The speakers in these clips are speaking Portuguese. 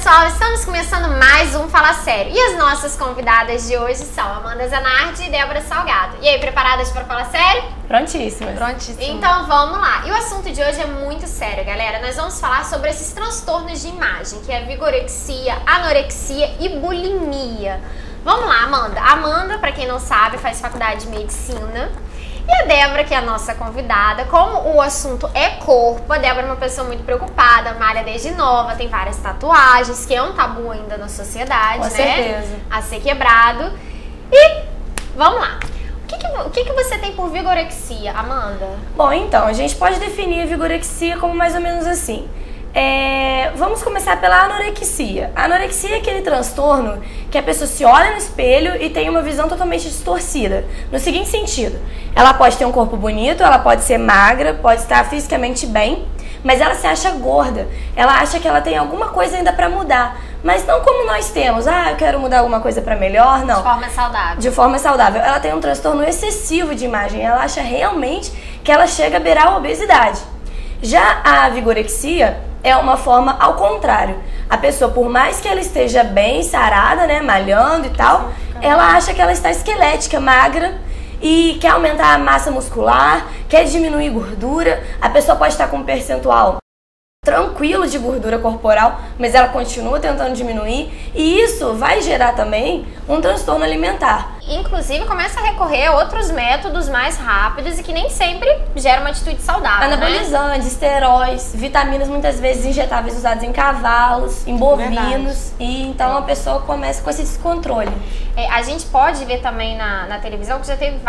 pessoal, estamos começando mais um Fala Sério. E as nossas convidadas de hoje são Amanda Zanardi e Débora Salgado. E aí, preparadas para Falar Sério? Prontíssimas. Então vamos lá. E o assunto de hoje é muito sério, galera. Nós vamos falar sobre esses transtornos de imagem, que é vigorexia, anorexia e bulimia. Vamos lá, Amanda. A Amanda, pra quem não sabe, faz faculdade de medicina. E a Débora, que é a nossa convidada, como o assunto é corpo, a Débora é uma pessoa muito preocupada, malha desde nova, tem várias tatuagens, que é um tabu ainda na sociedade, Com certeza. A ser quebrado. E vamos lá. O que você tem por vigorexia, Amanda? Bom, então, a gente pode definir a vigorexia como mais ou menos assim. Vamos começar pela anorexia. A anorexia é aquele transtorno que a pessoa se olha no espelho e tem uma visão totalmente distorcida. No seguinte sentido, ela pode ter um corpo bonito, ela pode ser magra, pode estar fisicamente bem, mas ela se acha gorda. Ela acha que ela tem alguma coisa ainda pra mudar. Mas não como nós temos, eu quero mudar alguma coisa pra melhor, não. De forma saudável. De forma saudável. Ela tem um transtorno excessivo de imagem. Ela acha realmente que ela chega a beirar a obesidade. Já a vigorexia é uma forma ao contrário. A pessoa, por mais que ela esteja bem sarada, né, malhando e tal, ela acha que ela está esquelética, magra e quer aumentar a massa muscular, quer diminuir gordura. A pessoa pode estar com um percentual tranquilo de gordura corporal, mas ela continua tentando diminuir, e isso vai gerar também um transtorno alimentar. Inclusive começa a recorrer a outros métodos mais rápidos e que nem sempre geram uma atitude saudável, Anabolizantes, esteróides, vitaminas muitas vezes injetáveis usadas em cavalos, em bovinos, e então a pessoa começa com esse descontrole. A gente pode ver também na televisão que já teve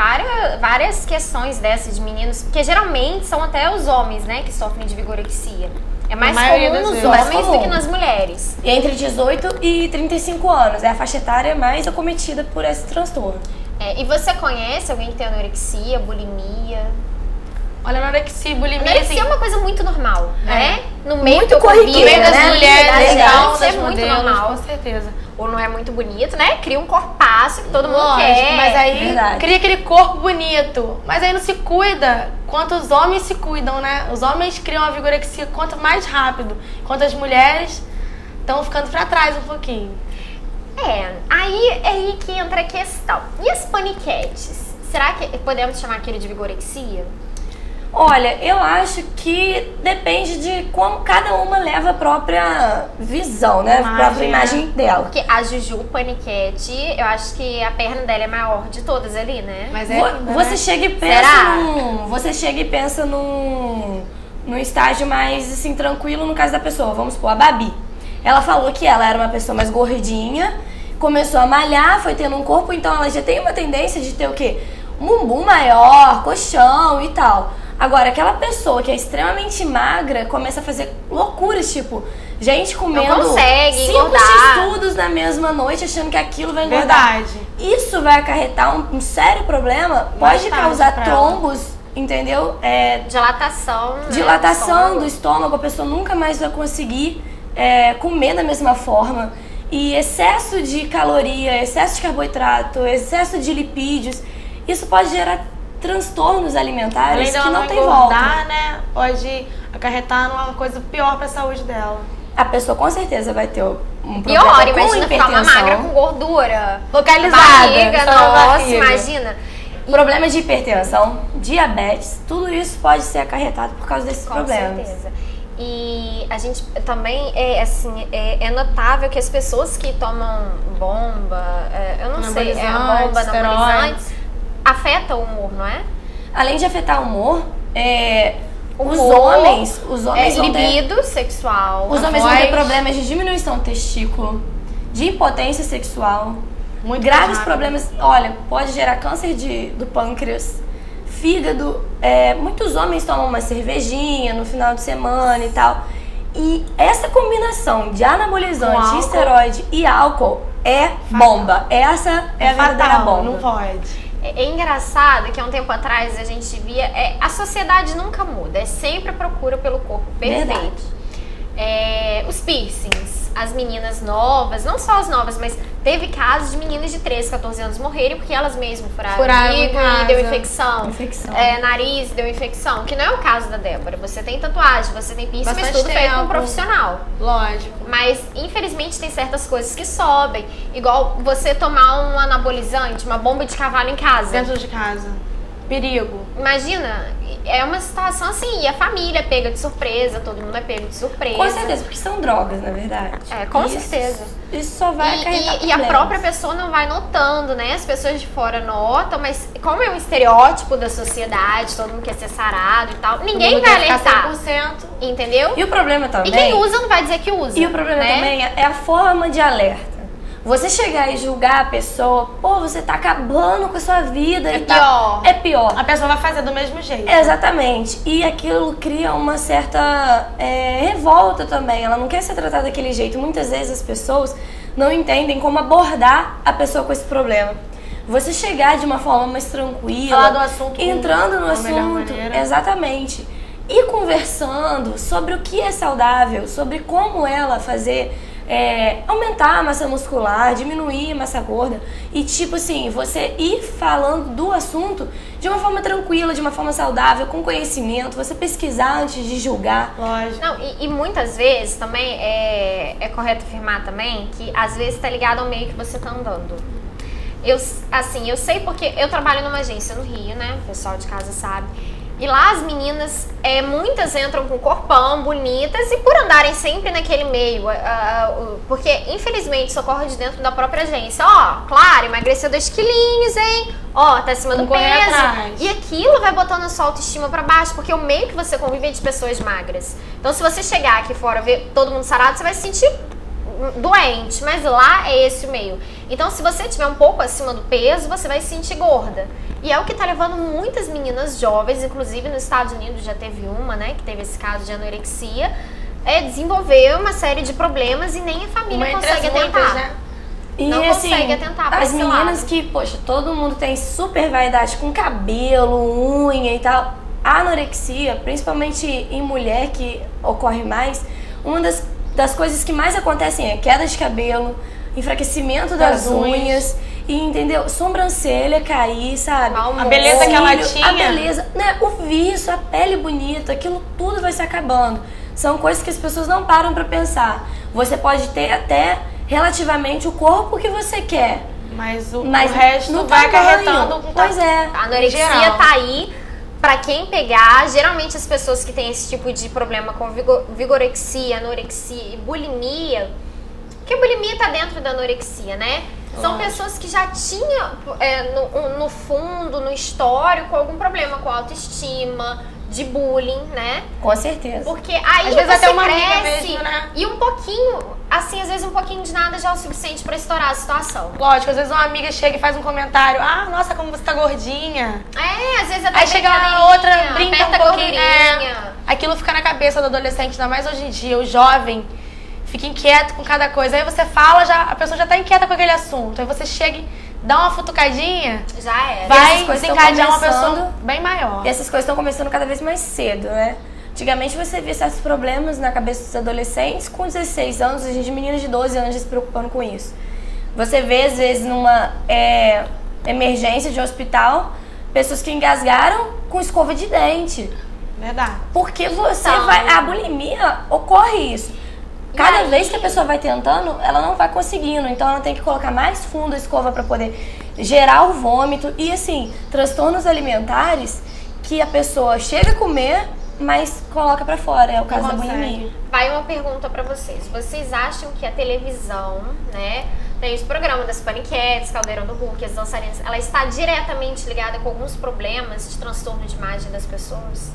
várias questões dessas de meninos, porque geralmente são até os homens, né, que sofrem de vigorexia. É mais comum nos homens do que nas mulheres. E entre 18 e 35 anos é a faixa etária mais acometida por esse transtorno. E você conhece alguém que tem anorexia, bulimia? Olha, anorexia e bulimia... Anorexia é uma coisa muito normal, né? No meio muito corriqueira, das mulheres, isso é das muito modelos, normal. com certeza. Ou não é muito bonito, né? Cria um corpaço que todo mundo quer. Mas aí Verdade. cria aquele corpo bonito. Mas aí não se cuida quanto os homens se cuidam, né? Os homens criam a vigorexia quanto mais rápido, enquanto as mulheres estão ficando pra trás um pouquinho. Aí é aí que entra a questão. E as paniquetes? Será que podemos chamar aquele de vigorexia? Olha, eu acho que depende de como cada uma leva a própria visão, né? A própria imagem dela. Porque a Juju Paniquete, eu acho que a perna dela é maior de todas ali, né? Mas Você chega e pensa num estágio mais assim, tranquilo no caso da pessoa. Vamos supor, a Babi. Ela falou que ela era uma pessoa mais gordinha, começou a malhar, foi tendo um corpo, então ela já tem uma tendência de ter o quê? Um bumbum maior, colchão e tal. Agora, aquela pessoa que é extremamente magra começa a fazer loucuras, tipo, gente comendo não consegue 5 engordar. x-tudos na mesma noite, achando que aquilo vai engordar. Verdade. Isso vai acarretar um sério problema, pode causar trombos, entendeu? Dilatação Do estômago, a pessoa nunca mais vai conseguir comer da mesma forma. E excesso de caloria, excesso de carboidrato, excesso de lipídios, isso pode gerar transtornos alimentares que não tem volta. Né? Pode acarretar numa coisa pior pra saúde dela. A pessoa com certeza vai ter um problema pior, com imagina ficar uma magra com gordura localizada. Barriga, nossa, imagina. Problema de hipertensão, diabetes, tudo isso pode ser acarretado por causa desses problemas. Com certeza. E a gente também é notável que as pessoas que tomam bomba, eu não sei, bomba, anabolizantes, afeta o humor, não é? Além de afetar o humor, os homens vão ter libido sexual. Os homens vão ter problemas de diminuição do testículo, de impotência sexual, muito graves problemas. Olha, pode gerar câncer do pâncreas, fígado. Muitos homens tomam uma cervejinha no final de semana e tal. E essa combinação de anabolizante, esteroide e álcool é bomba. Essa é a verdadeira bomba. Não pode. É engraçado que há um tempo atrás a gente via... a sociedade nunca muda, é sempre a procura pelo corpo perfeito. Os piercings. as meninas novas, não só as novas, mas teve casos de meninas de 13, 14 anos morrerem porque elas mesmas furaram em umbigo casa. e deu infecção. Infecção. Nariz, deu infecção. Que não é o caso da Débora. Você tem tatuagem, você tem piercing, mas Bastante tudo feito com um tempo. profissional. Lógico. Mas, infelizmente, tem certas coisas que sobem. Igual você tomar um anabolizante, uma bomba de cavalo em casa. Dentro de casa. Perigo. Imagina, é uma situação assim, e a família é pega de surpresa, todo mundo é pego de surpresa. Com certeza, porque são drogas, na verdade. Com Isso- certeza. Isso só vai acarretar E a problemas. própria pessoa não vai notando, né? As pessoas de fora notam, mas como é um estereótipo da sociedade, todo mundo quer ser sarado e tal, ninguém Todo mundo vai quer ficar alertar. 100%. Entendeu? E o problema também... E quem usa não vai dizer que usa. E o problema né? também é a forma de alerta. Você chegar e julgar a pessoa, pô, você tá acabando com a sua vida e tal. pior. É pior. A pessoa vai fazer do mesmo jeito. Exatamente. E aquilo cria uma certa revolta também. Ela não quer ser tratada daquele jeito. Muitas vezes as pessoas não entendem como abordar a pessoa com esse problema. Você chegar de uma forma mais tranquila, Falar do assunto entrando no da melhor assunto, maneira. exatamente, e conversando sobre o que é saudável, sobre como ela fazer aumentar a massa muscular, diminuir a massa gorda e tipo assim, você ir falando do assunto de uma forma tranquila, de uma forma saudável, com conhecimento, você pesquisar antes de julgar. Lógico. Não, e muitas vezes também é correto afirmar também que às vezes tá ligado ao meio que você tá andando. Eu sei porque eu trabalho numa agência no Rio, né? O pessoal de casa sabe. E lá as meninas, muitas entram com corpão, bonitas, e por andarem sempre naquele meio, porque infelizmente isso ocorre de dentro da própria agência. Ó, claro, emagreceu 2 quilinhos, hein? Ó, tá acima do correr peso. atrás. E aquilo vai botando a sua autoestima pra baixo, porque o meio que você convive é de pessoas magras. Então se você chegar aqui fora e ver todo mundo sarado, você vai se sentir doente, mas lá é esse o meio. Então se você estiver um pouco acima do peso, você vai se sentir gorda. E é o que tá levando muitas meninas jovens, inclusive nos Estados Unidos já teve uma, né, que teve esse caso de anorexia, desenvolver uma série de problemas e nem a família consegue atentar. né? E Não assim, consegue atentar pra as esse meninas lado. que, poxa, todo mundo tem super vaidade com cabelo, unha e tal. A anorexia, principalmente em mulher que ocorre mais, uma das coisas que mais acontecem é queda de cabelo, enfraquecimento das unhas. E, entendeu? Sobrancelha cair, sabe? A beleza que ela Cílio, tinha. A beleza, né? O viço, a pele bonita, aquilo tudo vai se acabando. São coisas que as pessoas não param pra pensar. Você pode ter até relativamente o corpo que você quer. Mas o Mas resto no vai tamanho. acarretando com Pois é. A anorexia geral. tá aí pra quem pegar. Geralmente as pessoas que têm esse tipo de problema com vigorexia, anorexia e bulimia, porque a bulimia tá dentro da anorexia, né? São pessoas que já tinham no fundo, no histórico, algum problema com autoestima, de bullying, né? Com certeza. Porque aí Às vezes você até uma amiga cresce mesmo, né? e um pouquinho, assim, às vezes um pouquinho de nada já é o suficiente pra estourar a situação. Lógico, às vezes uma amiga chega e faz um comentário. Ah, nossa, como você tá gordinha. Às vezes até Aí chega lá brincadeirinha, a outra, brinca um aperta a pouquinho. gordurinha. Aquilo fica na cabeça do adolescente, ainda mais hoje em dia. O jovem fica inquieto com cada coisa. Aí você fala, a pessoa já tá inquieta com aquele assunto. Aí você chega e dá uma futucadinha, Já era. vai coisas tão desencadear uma começando. pessoa bem maior. E essas coisas estão começando cada vez mais cedo, né? Antigamente você via certos problemas na cabeça dos adolescentes com 16 anos, a gente meninas de 12 anos já se preocupando com isso. Você vê, às vezes, numa emergência de um hospital, pessoas que engasgaram com escova de dente. Verdade. Porque você Então. a bulimia ocorre isso. Cada aí? vez que a pessoa vai tentando, ela não vai conseguindo. Então ela tem que colocar mais fundo a escova para poder gerar o vômito. E assim, transtornos alimentares que a pessoa chega a comer, mas coloca pra fora. É o caso da consegue. bulimia. Vai uma pergunta pra vocês. Vocês acham que a televisão, né, tem os programas das Paniquetes, Caldeirão do Hulk, as dançarinas, ela está diretamente ligada com alguns problemas de transtorno de imagem das pessoas?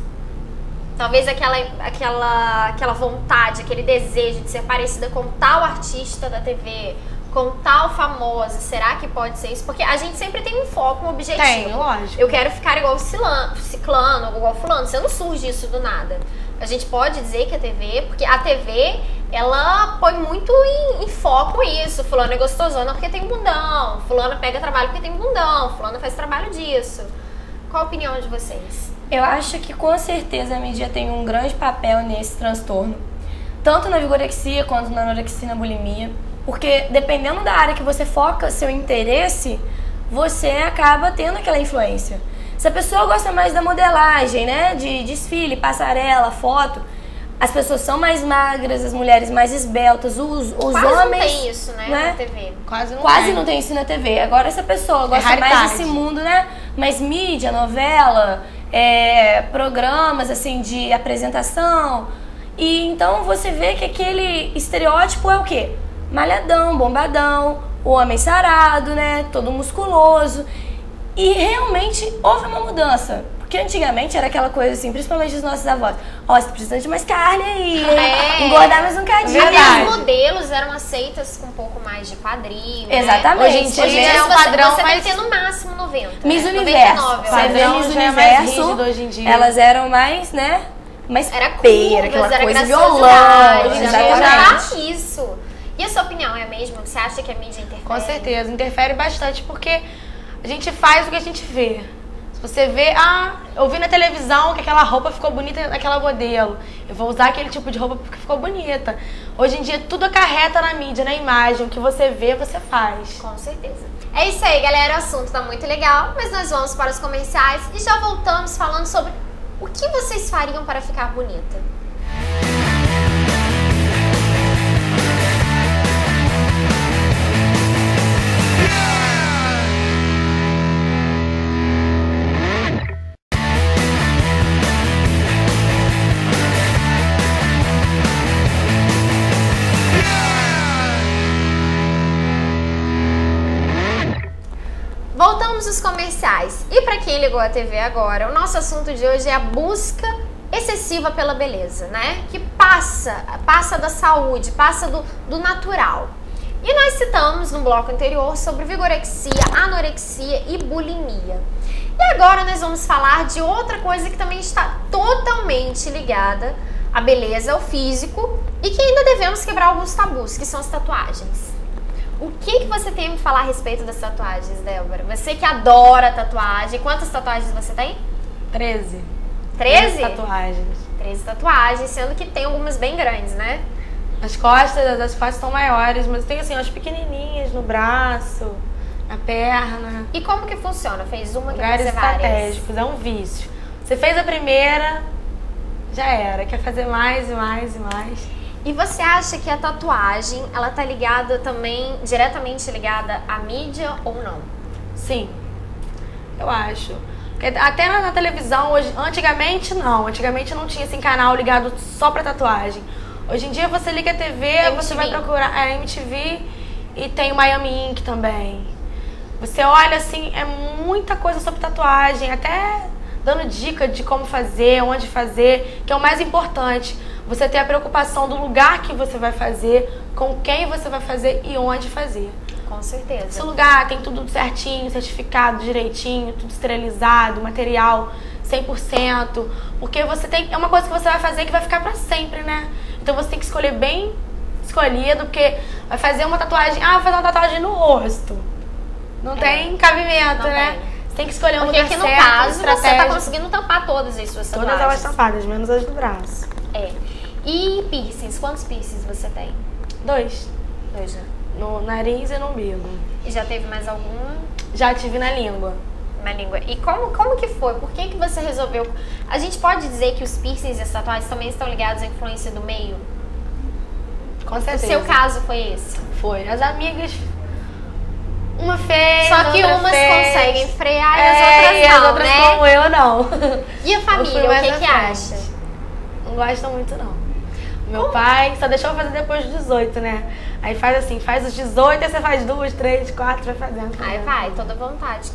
Talvez aquela vontade, aquele desejo de ser parecida com tal artista da TV, com tal famosa. Será que pode ser isso? Porque a gente sempre tem um foco, um objetivo. Tem, lógico. Eu quero ficar igual ciclano, ou igual fulano. Você não surge isso do nada. A gente pode dizer que a TV, porque a TV, ela põe muito em foco isso. Fulano é gostosona porque tem um bundão. Fulano pega trabalho porque tem um bundão. Fulano faz trabalho disso. Qual a opinião de vocês? Eu acho que com certeza a mídia tem um grande papel nesse transtorno. tanto na vigorexia quanto na anorexia e na bulimia, porque dependendo da área que você foca seu interesse, você acaba tendo aquela influência. Se a pessoa gosta mais da modelagem, né, de desfile, passarela, foto, as pessoas são mais magras, as mulheres mais esbeltas, os Quase homens... não tem isso, né, na TV. Quase não tem isso na TV. Agora, se a pessoa gosta mais desse mundo, né, mais mídia, novela, programas, assim, de apresentação, e então você vê que aquele estereótipo é o quê? Malhadão, bombadão, o homem sarado, né, todo musculoso. E realmente houve uma mudança. Porque antigamente era aquela coisa assim, principalmente dos nossos avós. Ó, você precisa de mais carne aí, engordar mais um cadinho. Até os modelos eram aceitas com um pouco mais de quadril, Exatamente. Né? Hoje em dia é um padrão você tem que ter no máximo 90. Miss Universo. Você vê Miss Universo, hoje em dia. Elas eram mais, né, mais era peira, aquela coisa violão. Exatamente. Isso. E a sua opinião é a mesma? Você acha que a mídia interfere? Com certeza, interfere bastante, porque a gente faz o que a gente vê. Se você vê, eu vi na televisão que aquela roupa ficou bonita naquela modelo, eu vou usar aquele tipo de roupa porque ficou bonita. Hoje em dia tudo acarreta na mídia, na imagem, o que você vê, você faz. Com certeza. É isso aí, galera, o assunto tá muito legal, mas nós vamos para os comerciais e já voltamos falando sobre o que vocês fariam para ficar bonita. Voltamos aos comerciais. E para quem ligou a TV agora, o nosso assunto de hoje é a busca excessiva pela beleza, né? Que passa da saúde, passa do natural. E nós citamos no bloco anterior sobre vigorexia, anorexia e bulimia. E agora nós vamos falar de outra coisa que também está totalmente ligada à beleza, ao físico, e que ainda devemos quebrar alguns tabus, que são as tatuagens. O que você tem a me falar a respeito das tatuagens, Débora? Você que adora tatuagem. Quantas tatuagens você tem? 13. 13? 13 tatuagens. 13 tatuagens, sendo que tem algumas bem grandes, né? As costas são maiores, mas tem assim, umas pequenininhas no braço, na perna. E como que funciona? Fez uma, quer Lugares fazer várias? estratégicos, é um vício. Você fez a primeira, já era. Quer fazer mais e mais e mais. E você acha que a tatuagem, ela tá ligada também, diretamente ligada à mídia ou não? Sim, eu acho. Porque até na televisão, antigamente não. Antigamente não tinha assim, canal ligado só pra tatuagem. Hoje em dia você liga a TV, MTV. Você vai procurar a MTV e tem o Miami Ink também. Você olha assim, é muita coisa sobre tatuagem, até dando dica de como fazer, onde fazer, que é o mais importante. Você ter a preocupação do lugar que você vai fazer, com quem você vai fazer e onde fazer. Com certeza. Esse lugar tem tudo certinho, certificado direitinho, tudo esterilizado, material 100%. Porque você tem, é uma coisa que você vai fazer que vai ficar pra sempre, né? Então você tem que escolher bem escolhido, porque vai fazer uma tatuagem, vou fazer uma tatuagem no rosto. Não tem cabimento, né? Você tem que escolher um lugar certo, porque aqui no caso você tá conseguindo tampar todas as suas tatuagens. Todas elas tampadas, menos as do braço. E piercings? Quantos piercings você tem? 2. 2, né? No nariz e no umbigo. E já teve mais alguma? Já tive na língua. Na língua. E como que foi? Por que você resolveu? A gente pode dizer que os piercings e as tatuagens também estão ligados à influência do meio? Com certeza. O seu caso foi esse? Foi. As amigas... Uma fez, só que umas conseguem frear e as outras e não, as outras né? como eu, não. E a família, o que acha? Não gostam muito, não. Meu pai só deixou eu fazer depois dos 18, né? Aí faz assim, faz os 18, aí você faz 2, 3, 4, vai fazendo. Aí vai, toda vontade.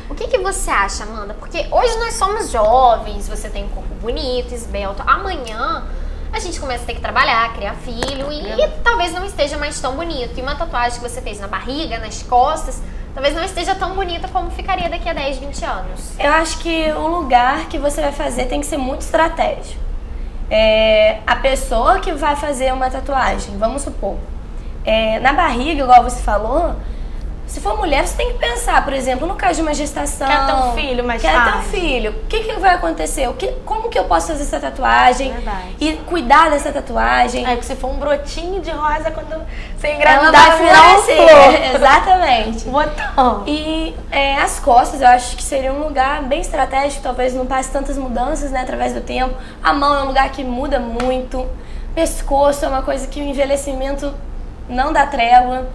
O que você acha, Amanda? Porque hoje nós somos jovens, você tem um corpo bonito, esbelto. Amanhã a gente começa a ter que trabalhar, criar filho e talvez não esteja mais tão bonito. E uma tatuagem que você fez na barriga, nas costas, talvez não esteja tão bonita como ficaria daqui a 10, 20 anos. Eu acho que o lugar que você vai fazer tem que ser muito estratégico. A pessoa que vai fazer uma tatuagem, vamos supor, na barriga, igual você falou, Se for mulher, você tem que pensar, por exemplo, no caso de uma gestação. Quer ter um filho mais Quer tarde. ter um filho. O que vai acontecer? Como que eu posso fazer essa tatuagem? Verdade. E cuidar dessa tatuagem. É que se for um brotinho de rosa, quando você Ela engravidar, vai virar uma florescer. flor. Exatamente. Botão. E as costas, eu acho que seria um lugar bem estratégico, talvez não passe tantas mudanças, né, através do tempo. A mão é um lugar que muda muito. Pescoço é uma coisa que o envelhecimento não dá trégua.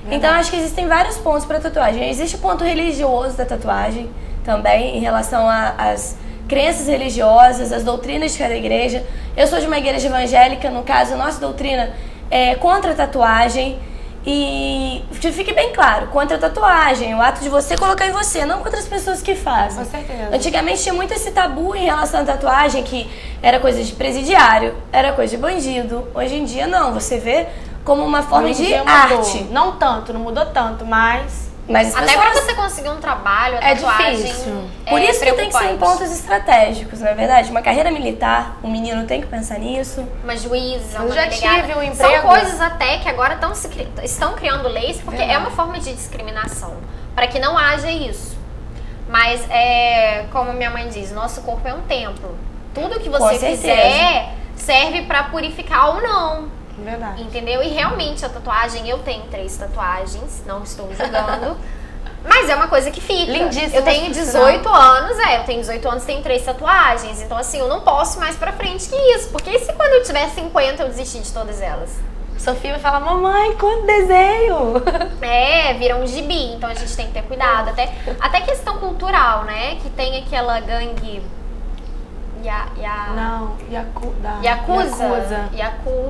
Então, acho que existem vários pontos para tatuagem. Existe o ponto religioso da tatuagem também, em relação às crenças religiosas, as doutrinas de cada igreja. Eu sou de uma igreja evangélica, no caso, a nossa doutrina é contra a tatuagem. E que fique bem claro, contra a tatuagem, o ato de você colocar em você, não contra as pessoas que fazem. Com certeza. Antigamente tinha muito esse tabu em relação à tatuagem, que era coisa de presidiário, era coisa de bandido. Hoje em dia não, você vê como uma forma Hoje em de dia mudou. arte. Não tanto, não mudou tanto, mas Mas as Até pra pessoas... você conseguir um trabalho, a É tatuagem difícil. Por isso que tem que ser em preocupante. pontos estratégicos, não é verdade? Uma carreira militar, um menino tem que pensar nisso. Uma juíza, Eu uma já delegada. tive um São emprego. coisas até que agora estão criando leis, porque Verdade. é uma forma de discriminação, para que não haja isso. Mas, como minha mãe diz, nosso corpo é um templo. Tudo que Com você certeza. fizer serve para purificar ou não. verdade. Entendeu? E realmente a tatuagem, eu tenho 3 tatuagens, não estou julgando. Mas é uma coisa que fica. Lindíssima, Eu tenho por 18 anos, eu tenho 18 anos, tenho 3 tatuagens. Então, assim, eu não posso ir mais pra frente que isso. Porque e se quando eu tiver 50 eu desistir de todas elas? Sofia vai falar, mamãe, quanto desenho! Vira um gibi, então a gente tem que ter cuidado. Até questão cultural, né? Que tem aquela gangue. Não, Yakuza.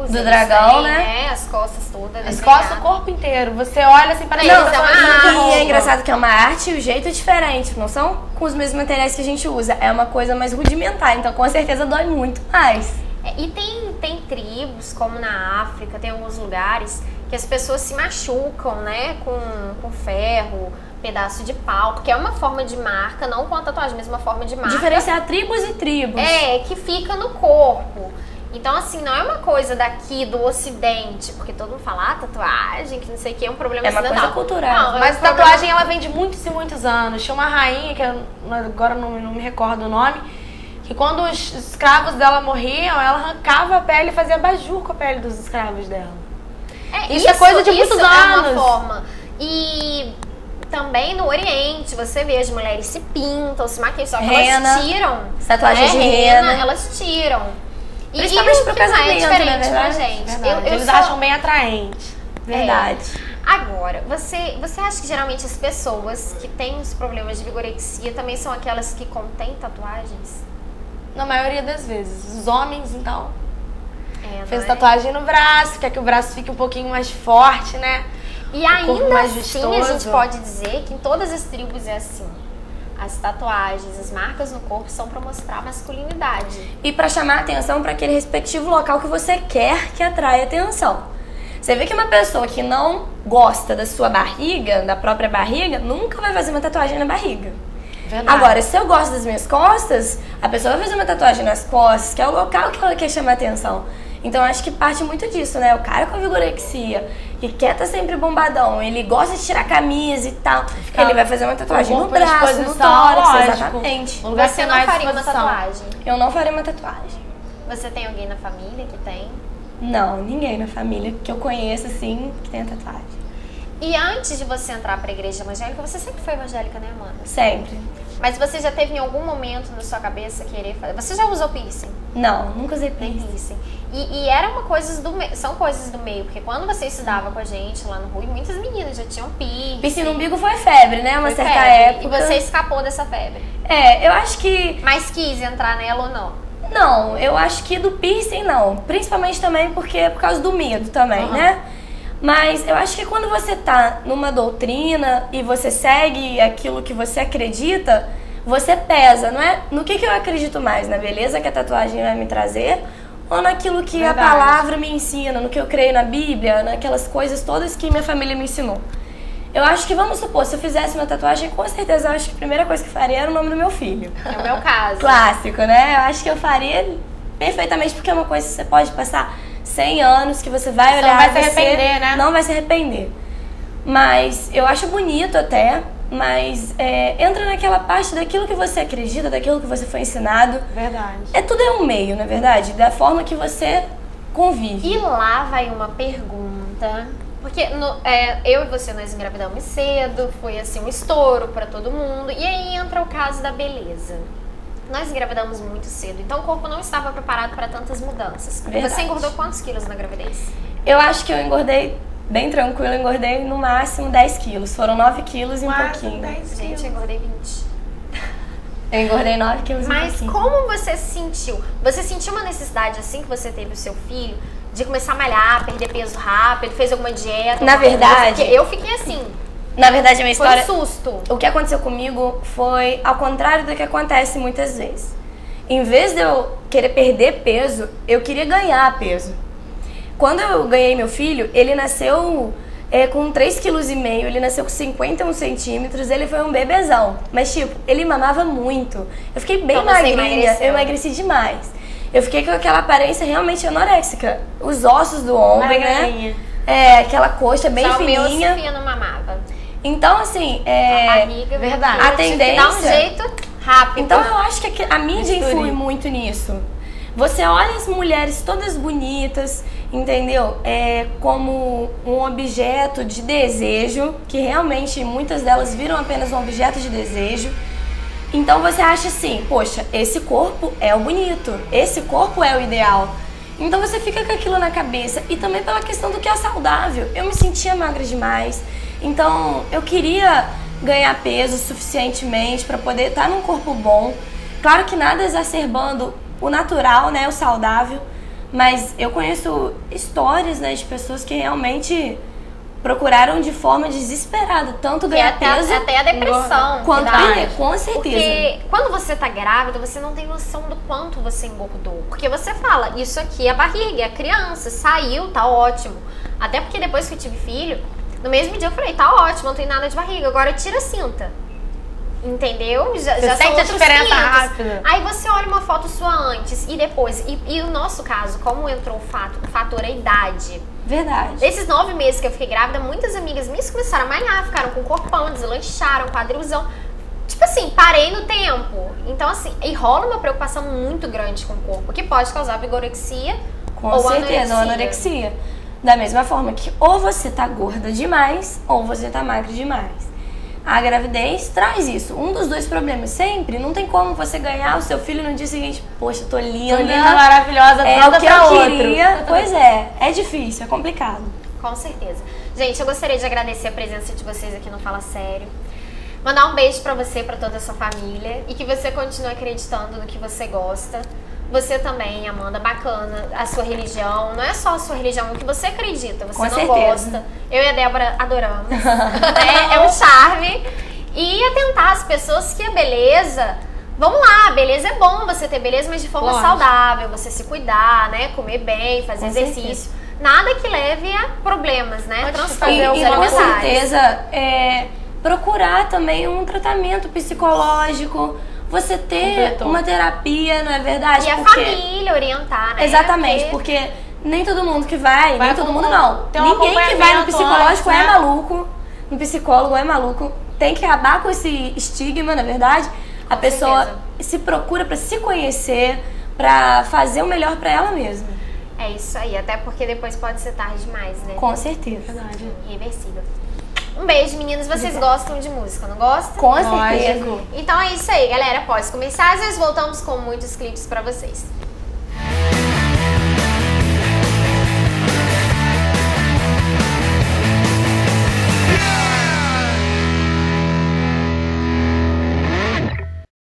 Do dragão, aí, né? As costas todas. As costas, o corpo inteiro. Você olha assim para Não, eles, é uma E arte. é engraçado que é uma arte e o jeito é diferente. Não são com os mesmos materiais que a gente usa. É uma coisa mais rudimentar, então com certeza dói muito mais. E tem tribos, como na África, tem alguns lugares que as pessoas se machucam, né? Com ferro, pedaço de pau, porque é uma forma de marca, não com a tatuagem, mas uma forma de marca. Diferenciar tribos e tribos. Que fica no corpo. Então, assim, não é uma coisa daqui do Ocidente, porque todo mundo fala, tatuagem, que não sei o que, é um problema É uma ocidental. coisa cultural. Não, Mas é um problema- tatuagem, ela vem de muitos e muitos anos. Tinha uma rainha, que agora não me recordo o nome, que quando os escravos dela morriam, ela arrancava a pele e fazia abajur com a pele dos escravos dela. Isso é coisa de muitos isso é anos. uma forma. E também no Oriente, você vê as mulheres se pintam, se maquiam, só que Rena, elas tiram. tatuagem de rena. Elas tiram. E Principalmente pro que não casamento, é diferente né, pra verdade? gente. Verdade. Eles sou- acham bem atraente. Verdade. Agora, você acha que geralmente as pessoas que têm os problemas de vigorexia também são aquelas que contêm tatuagens? Na maioria das vezes. Os homens, então, Não fez é? tatuagem no braço, quer que o braço fique um pouquinho mais forte, né? E corpo ainda mais assim, a vistoso. gente pode dizer que em todas as tribos é assim. As tatuagens, as marcas no corpo são pra mostrar masculinidade. E pra chamar atenção para aquele respectivo local que você quer que atraia atenção. Você vê que uma pessoa que não gosta da sua barriga, da própria barriga, nunca vai fazer uma tatuagem na barriga. Verdade. Agora, se eu gosto das minhas costas, a pessoa vai fazer uma tatuagem nas costas, que é o local que ela quer chamar atenção. Então, acho que parte muito disso, né? O cara com a vigorexia, que quer estar sempre bombadão, ele gosta de tirar a camisa e tal, ele vai fazer uma tatuagem no corpo à braço, no disposição, tórax, lógico. exatamente. Um lugar Você que não tem mais faria uma disposição. tatuagem? Eu não faria uma tatuagem. Você tem alguém na família que tem? Não, ninguém na família que eu conheço, assim, que tenha tatuagem. E antes de você entrar pra igreja evangélica, você sempre foi evangélica, né, Amanda? Sempre. Mas você já teve em algum momento na sua cabeça querer fazer? Você já usou piercing? Não, nunca usei Nem piercing. piercing. E era uma coisa do meio, são coisas do meio, porque quando você estudava com a gente lá no Rui, muitas meninas já tinham piercing. Piercing no umbigo foi febre, né? Uma foi certa febre. época. E você escapou dessa febre. Eu acho que... Mas quis entrar nela ou não? Não, eu acho que do piercing não. Principalmente também porque é por causa do medo também, né? Mas eu acho que quando você tá numa doutrina e você segue aquilo que você acredita, você pesa, não é? No que eu acredito mais? Na beleza que a tatuagem vai me trazer? Ou naquilo que Verdade. a palavra me ensina, no que eu creio na Bíblia, naquelas coisas todas que minha família me ensinou? Eu acho que, vamos supor, se eu fizesse uma tatuagem, com certeza eu acho que a primeira coisa que faria era o nome do meu filho. É o meu caso. Clássico, né? Eu acho que eu faria perfeitamente, porque é uma coisa que você pode passar 100 anos, que você vai Você olhar não vai se e você arrepender, né? não vai se arrepender. Mas eu acho bonito até, mas entra naquela parte daquilo que você acredita, daquilo que você foi ensinado. Verdade. Tudo é um meio, na verdade, da forma que você convive. E lá vai uma pergunta, porque eu e você, nós engravidamos cedo, foi assim um estouro pra todo mundo, e aí entra o caso da beleza. Nós engravidamos muito cedo, então o corpo não estava preparado para tantas mudanças. Verdade. Você engordou quantos quilos na gravidez? Eu acho que eu engordei bem tranquilo, eu engordei no máximo 10 quilos. Foram 9 quilos e um pouquinho. 10 Gente, eu engordei 20. Eu engordei 9 quilos e um Mas pouquinho. como você se sentiu? Você sentiu uma necessidade assim que você teve o seu filho de começar a malhar, perder peso rápido, fez alguma dieta? Na alguma coisa? verdade- Porque eu fiquei assim, Na verdade, a minha foi história... um susto. O que aconteceu comigo foi ao contrário do que acontece muitas vezes. Em vez de eu querer perder peso, eu queria ganhar peso. Quando eu ganhei meu filho, ele nasceu com 3,5 kg, ele nasceu com 51 centímetros, ele foi um bebezão. Mas, tipo, ele mamava muito. Eu fiquei bem Então você magrinha, emagreceu. eu emagreci demais. Eu fiquei com aquela aparência realmente anoréxica. Os ossos do ombro, Magrinha. né? Aquela coxa bem Só fininha. o meu Sofia não mamava. Então, assim, A barriga, verdade. minha A filha, tive que dar um tendência- jeito rápido. Então eu acho que a mídia Bisturi. influi muito nisso. Você olha as mulheres todas bonitas, entendeu? Como um objeto de desejo, que realmente muitas delas viram apenas um objeto de desejo. Então você acha assim, poxa, esse corpo é o bonito, esse corpo é o ideal. Então você fica com aquilo na cabeça. E também pela questão do que é saudável. Eu me sentia magra demais. Então eu queria ganhar peso suficientemente para poder estar num corpo bom. Claro que nada exacerbando o natural, né, o saudável. Mas eu conheço histórias, né, de pessoas que realmente procuraram de forma desesperada tanto E ganhar até, peso até a depressão. quanto dá. perder, com certeza. Porque quando você tá grávida, você não tem noção do quanto você engordou. Porque você fala, isso aqui é a barriga, é a criança, saiu, tá ótimo. Até porque depois que eu tive filho, no mesmo dia eu falei, tá ótimo, não tem nada de barriga, agora tira a cinta. Entendeu? Já Você são sente a outros diferença 500. rápido. Aí você olha uma foto sua antes e depois. E o nosso caso, como entrou o fator a idade. Verdade. Nesses 9 meses que eu fiquei grávida, muitas amigas minhas começaram a malhar, ficaram com corpão, deslancharam, quadrilzão. Tipo assim, parei no tempo. Então, assim, e rola uma preocupação muito grande com o corpo, que pode causar vigorexia Com ou certeza, ou anorexia. Da mesma forma que ou você tá gorda demais, ou você tá magra demais. A gravidez traz isso. Um dos dois problemas sempre. Não tem como você ganhar o seu filho no dia seguinte. Poxa, tô linda. Tô linda, maravilhosa, É pronta o que pra eu outro. queria. Pois é difícil, é complicado. Com certeza. Gente, eu gostaria de agradecer a presença de vocês aqui no Fala Sério. Mandar um beijo pra você, pra toda a sua família. E que você continue acreditando no que você gosta. Você também, Amanda, bacana. A sua religião. Não é só a sua religião, o que você acredita. Você Com não certeza. gosta. Eu e a Débora adoramos. É um charme. E atentar as pessoas que a beleza... Vamos lá, beleza é bom você ter beleza, mas de forma Lógico. saudável. Você se cuidar, né? Comer bem, fazer Com exercício. Nada que leve a problemas, né? Pode Transtornos fazer E com alimentares. certeza procurar também um tratamento psicológico, você ter Completou. uma terapia, não é verdade? E a Porque- família orientar, né? Exatamente, porque nem todo mundo que vai, nem todo com- mundo não. tem um Ninguém que vai no acompanhamento psicológico antes, é né? maluco, no psicólogo é maluco. Tem que acabar com esse estigma, na verdade. A Com pessoa certeza. se procura pra se conhecer, pra fazer o melhor pra ela mesma. É isso aí, até porque depois pode ser tarde demais, né? Com certeza. Verdade. Irreversível. Um beijo, meninas. Vocês gostam de música, não gostam? Com certeza. Lógico. Então é isso aí, galera. Após começar, às vezes voltamos com muitos clipes pra vocês.